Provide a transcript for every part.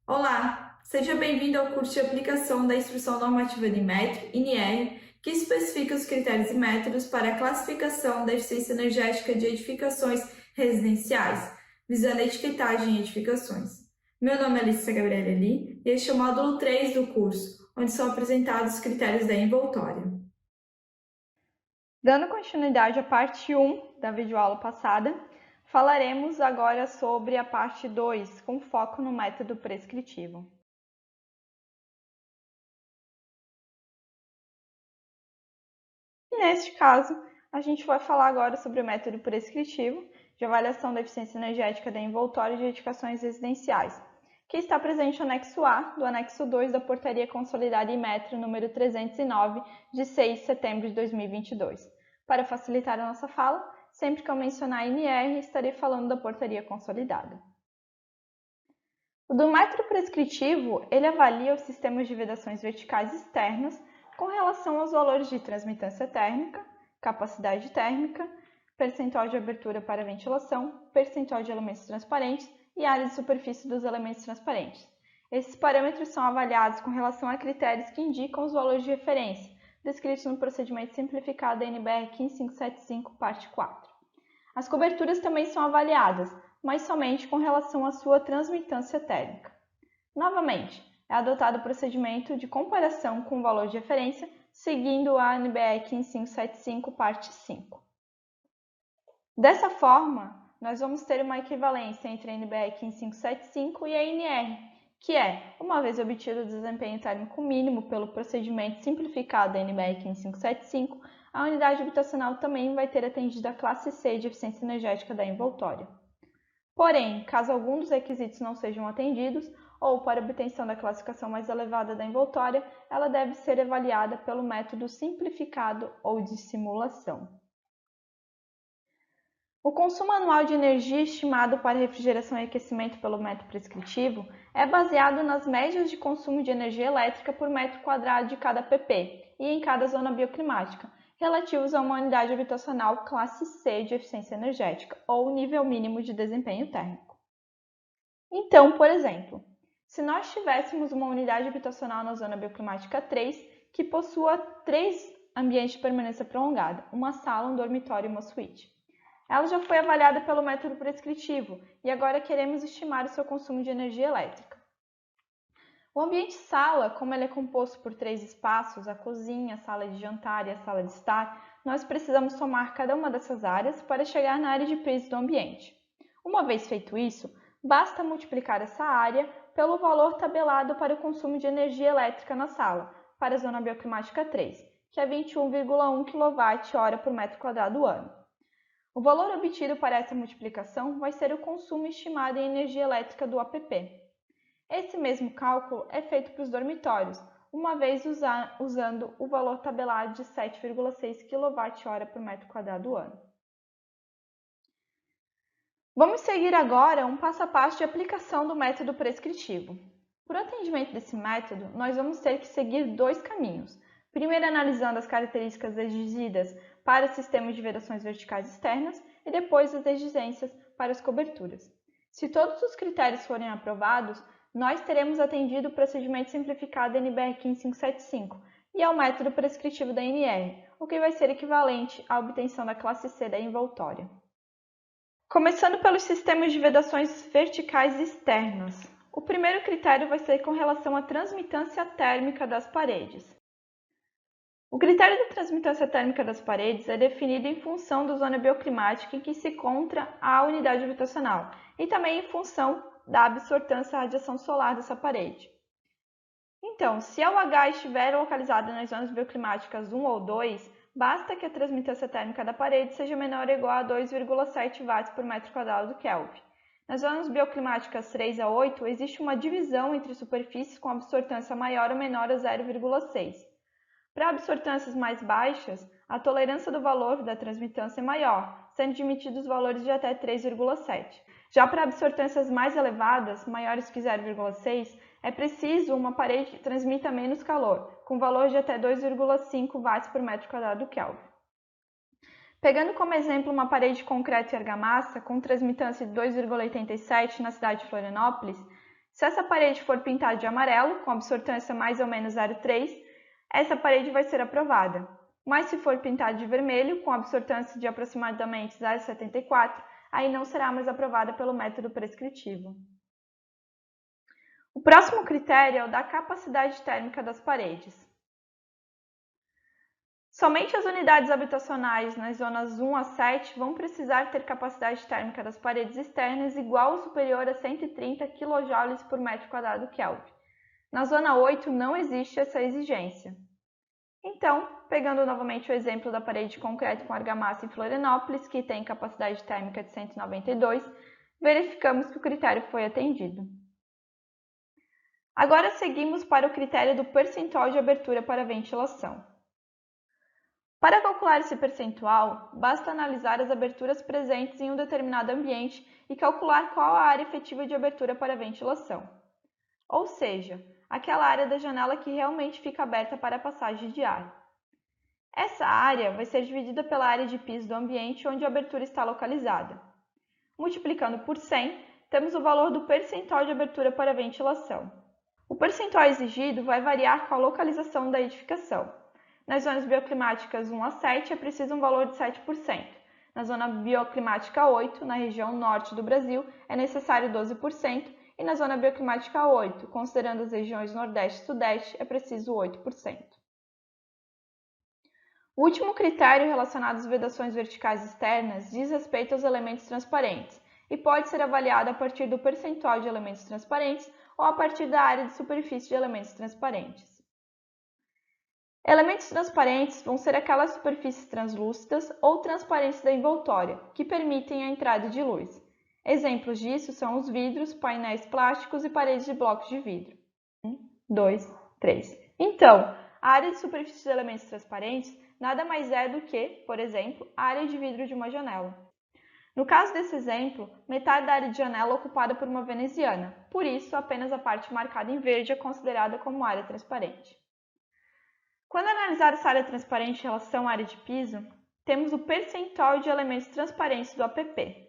Olá, seja bem-vindo ao curso de aplicação da Instrução Normativa de Metro, INR, que especifica os critérios e métodos para a classificação da eficiência energética de edificações residenciais, visando a etiquetagem em edificações. Meu nome é Alicia Gabriela Eli e este é o módulo 3 do curso, onde são apresentados os critérios da envoltória. Dando continuidade à parte 1 da videoaula passada, falaremos agora sobre a parte 2, com foco no método prescritivo. E neste caso, a gente vai falar agora sobre o método prescritivo de avaliação da eficiência energética da envoltória de edificações residenciais, que está presente no anexo A do anexo 2 da Portaria Consolidada Inmetro número 309, de 6 de setembro de 2022. Para facilitar a nossa fala, sempre que eu mencionar a NR, estarei falando da Portaria Consolidada. O do método prescritivo, ele avalia os sistemas de vedações verticais externas com relação aos valores de transmitância térmica, capacidade térmica, percentual de abertura para ventilação, percentual de elementos transparentes e área de superfície dos elementos transparentes. Esses parâmetros são avaliados com relação a critérios que indicam os valores de referência, descritos no procedimento simplificado da NBR 15575, parte 4. As coberturas também são avaliadas, mas somente com relação à sua transmitância térmica. Novamente, é adotado o procedimento de comparação com o valor de referência, seguindo a NBR 15575, parte 5. Dessa forma, nós vamos ter uma equivalência entre a NBR 15575 e a NR, que é, uma vez obtido o desempenho térmico mínimo pelo procedimento simplificado da NBR 15575, a unidade habitacional também vai ter atendido a classe C de eficiência energética da envoltória. Porém, caso algum dos requisitos não sejam atendidos, ou para obtenção da classificação mais elevada da envoltória, ela deve ser avaliada pelo método simplificado ou de simulação. O consumo anual de energia estimado para refrigeração e aquecimento pelo método prescritivo é baseado nas médias de consumo de energia elétrica por metro quadrado de cada pp e em cada zona bioclimática, relativos a uma unidade habitacional classe C de eficiência energética ou nível mínimo de desempenho térmico. Então, por exemplo, se nós tivéssemos uma unidade habitacional na zona bioclimática 3 que possua 3 ambientes de permanência prolongada, uma sala, um dormitório e uma suíte. Ela já foi avaliada pelo método prescritivo e agora queremos estimar o seu consumo de energia elétrica. O ambiente sala, como ele é composto por 3 espaços, a cozinha, a sala de jantar e a sala de estar, nós precisamos somar cada uma dessas áreas para chegar na área de piso do ambiente. Uma vez feito isso, basta multiplicar essa área pelo valor tabelado para o consumo de energia elétrica na sala, para a zona bioclimática 3, que é 21,1 kWh por metro quadrado ano. O valor obtido para essa multiplicação vai ser o consumo estimado em energia elétrica do APP. Esse mesmo cálculo é feito para os dormitórios, uma vez usando o valor tabelado de 7,6 kWh por metro quadrado ano. Vamos seguir agora um passo a passo de aplicação do método prescritivo. Para o atendimento desse método, nós vamos ter que seguir dois caminhos. Primeiro, analisando as características exigidas para sistemas de vedações verticais externas e depois as exigências para as coberturas. Se todos os critérios forem aprovados, nós teremos atendido o procedimento simplificado NBR 15575 e ao método prescritivo da NR, o que vai ser equivalente à obtenção da classe C da envoltória. Começando pelos sistemas de vedações verticais externas. O primeiro critério vai ser com relação à transmitância térmica das paredes. O critério da transmitância térmica das paredes é definido em função da zona bioclimática em que se encontra a unidade habitacional e também em função da absortância à radiação solar dessa parede. Então, se a UH estiver localizada nas zonas bioclimáticas 1 ou 2, basta que a transmitância térmica da parede seja menor ou igual a 2,7 watts por metro quadrado do Kelvin. Nas zonas bioclimáticas 3 a 8, existe uma divisão entre superfícies com absortância maior ou menor a 0,6. Para absortâncias mais baixas, a tolerância do valor da transmitância é maior, sendo admitidos valores de até 3,7. Já para absortâncias mais elevadas, maiores que 0,6, é preciso uma parede que transmita menos calor, com valor de até 2,5 watts por metro quadrado do Kelvin. Pegando como exemplo uma parede de concreto e argamassa com transmitância de 2,87 na cidade de Florianópolis, Se essa parede for pintada de amarelo, com absortância mais ou menos 0,3, essa parede vai ser aprovada. Mas se for pintada de vermelho, com absortância de aproximadamente 0,74, aí não será mais aprovada pelo método prescritivo. O próximo critério é o da capacidade térmica das paredes. Somente as unidades habitacionais nas zonas 1 a 7 vão precisar ter capacidade térmica das paredes externas igual ou superior a 130 kJ por metro quadrado Kelvin. Na zona 8 não existe essa exigência. Então, pegando novamente o exemplo da parede de concreto com argamassa em Florianópolis, que tem capacidade térmica de 192, verificamos que o critério foi atendido. Agora seguimos para o critério do percentual de abertura para ventilação. Para calcular esse percentual, basta analisar as aberturas presentes em um determinado ambiente e calcular qual a área efetiva de abertura para ventilação. Ou seja, aquela área da janela que realmente fica aberta para a passagem de ar. Essa área vai ser dividida pela área de piso do ambiente onde a abertura está localizada. Multiplicando por 100, temos o valor do percentual de abertura para ventilação. O percentual exigido vai variar com a localização da edificação. Nas zonas bioclimáticas 1 a 7 é preciso um valor de 7%. Na zona bioclimática 8, na região norte do Brasil, é necessário 12%. E na zona bioclimática 8, considerando as regiões Nordeste e Sudeste, é preciso 8%. O último critério relacionado às vedações verticais externas diz respeito aos elementos transparentes e pode ser avaliado a partir do percentual de elementos transparentes ou a partir da área de superfície de elementos transparentes. Elementos transparentes vão ser aquelas superfícies translúcidas ou transparentes da envoltória, que permitem a entrada de luz. Exemplos disso são os vidros, painéis plásticos e paredes de blocos de vidro. 1, 2, 3. Então, a área de superfície de elementos transparentes nada mais é do que, por exemplo, a área de vidro de uma janela. No caso desse exemplo, metade da área de janela é ocupada por uma veneziana, por isso apenas a parte marcada em verde é considerada como área transparente. Quando analisar essa área transparente em relação à área de piso, temos o percentual de elementos transparentes do APP.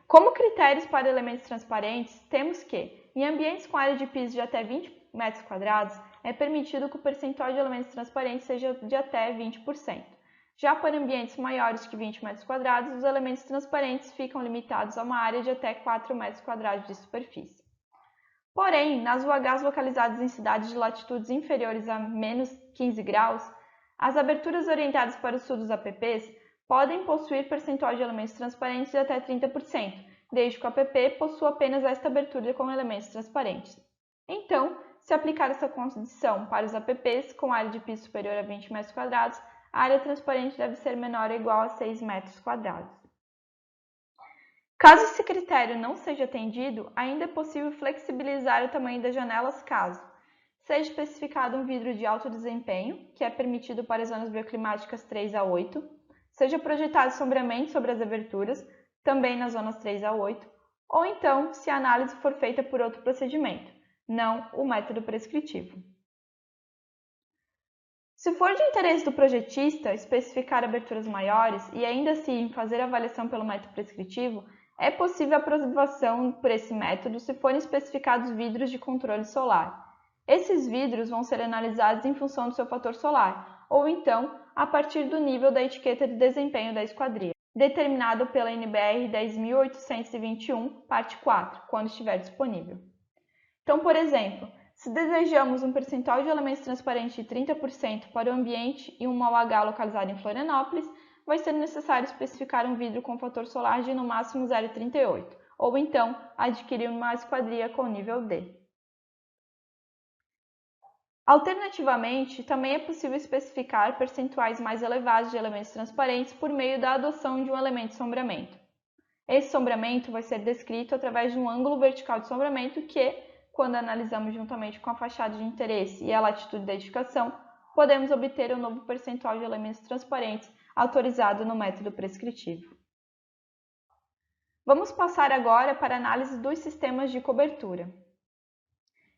Como critérios para elementos transparentes, temos que, em ambientes com área de piso de até 20 metros quadrados, é permitido que o percentual de elementos transparentes seja de até 20%. Já para ambientes maiores que 20 metros quadrados, os elementos transparentes ficam limitados a uma área de até 4 metros quadrados de superfície. Porém, nas UHs localizadas em cidades de latitudes inferiores a menos 15 graus, as aberturas orientadas para o sul dos APPs podem possuir percentual de elementos transparentes de até 30%, desde que o APP possua apenas esta abertura com elementos transparentes. Então, se aplicar essa condição para os APPs com área de piso superior a 20 metros quadrados, a área transparente deve ser menor ou igual a 6 metros quadrados. Caso esse critério não seja atendido, ainda é possível flexibilizar o tamanho das janelas caso seja especificado um vidro de alto desempenho, que é permitido para as zonas bioclimáticas 3 a 8, seja projetado sombreamento sobre as aberturas, também nas zonas 3 a 8, ou então se a análise for feita por outro procedimento, não o método prescritivo. Se for de interesse do projetista especificar aberturas maiores e ainda assim fazer avaliação pelo método prescritivo, é possível a aprovação por esse método se forem especificados vidros de controle solar. Esses vidros vão ser analisados em função do seu fator solar, ou então a partir do nível da etiqueta de desempenho da esquadria, determinado pela NBR 10.821, parte 4, quando estiver disponível. Então, por exemplo, se desejamos um percentual de elementos transparentes de 30% para o ambiente e uma UH localizada em Florianópolis, vai ser necessário especificar um vidro com fator solar de no máximo 0,38, ou então adquirir uma esquadria com nível D. Alternativamente, também é possível especificar percentuais mais elevados de elementos transparentes por meio da adoção de um elemento de sombreamento. Esse sombreamento vai ser descrito através de um ângulo vertical de sombreamento que, quando analisamos juntamente com a fachada de interesse e a latitude da edificação, podemos obter um novo percentual de elementos transparentes autorizado no método prescritivo. Vamos passar agora para a análise dos sistemas de cobertura,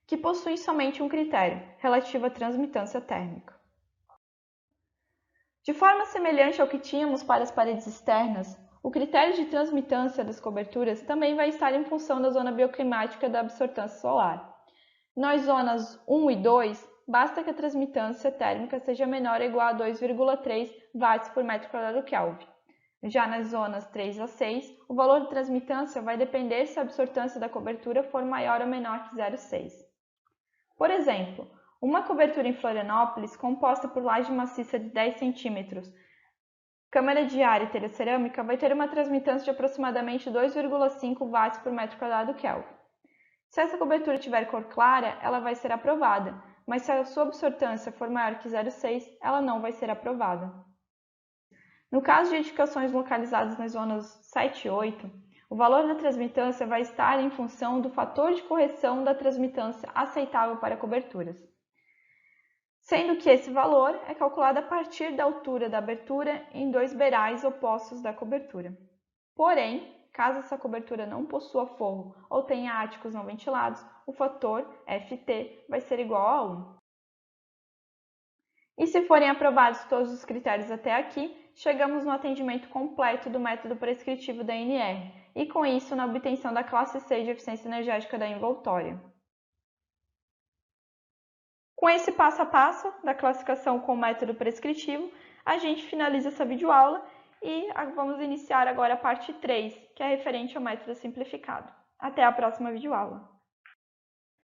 que possuem somente um critério, relativo à transmitância térmica. De forma semelhante ao que tínhamos para as paredes externas, O critério de transmitância das coberturas também vai estar em função da zona bioclimática da absortância solar. Nas zonas 1 e 2, basta que a transmitância térmica seja menor ou igual a 2,3 watts por metro quadrado Kelvin. Já nas zonas 3 a 6, o valor de transmitância vai depender se a absortância da cobertura for maior ou menor que 0,6. Por exemplo, uma cobertura em Florianópolis composta por laje maciça de 10 cm, câmara de ar e telha cerâmica vai ter uma transmitância de aproximadamente 2,5 watts por metro quadrado Kelvin. Se essa cobertura tiver cor clara, ela vai ser aprovada, mas se a sua absortância for maior que 0,6, ela não vai ser aprovada. No caso de edificações localizadas nas zonas 7 e 8, o valor da transmitância vai estar em função do fator de correção da transmitância aceitável para coberturas, sendo que esse valor é calculado a partir da altura da abertura em dois beirais opostos da cobertura. Porém, caso essa cobertura não possua forro ou tenha áticos não ventilados, o fator FT vai ser igual a 1. E se forem aprovados todos os critérios até aqui, chegamos no atendimento completo do método prescritivo da NR e, com isso, na obtenção da classe C de eficiência energética da envoltória. Com esse passo a passo da classificação com o método prescritivo, a gente finaliza essa videoaula e vamos iniciar agora a parte 3, que é referente ao método simplificado. Até a próxima videoaula!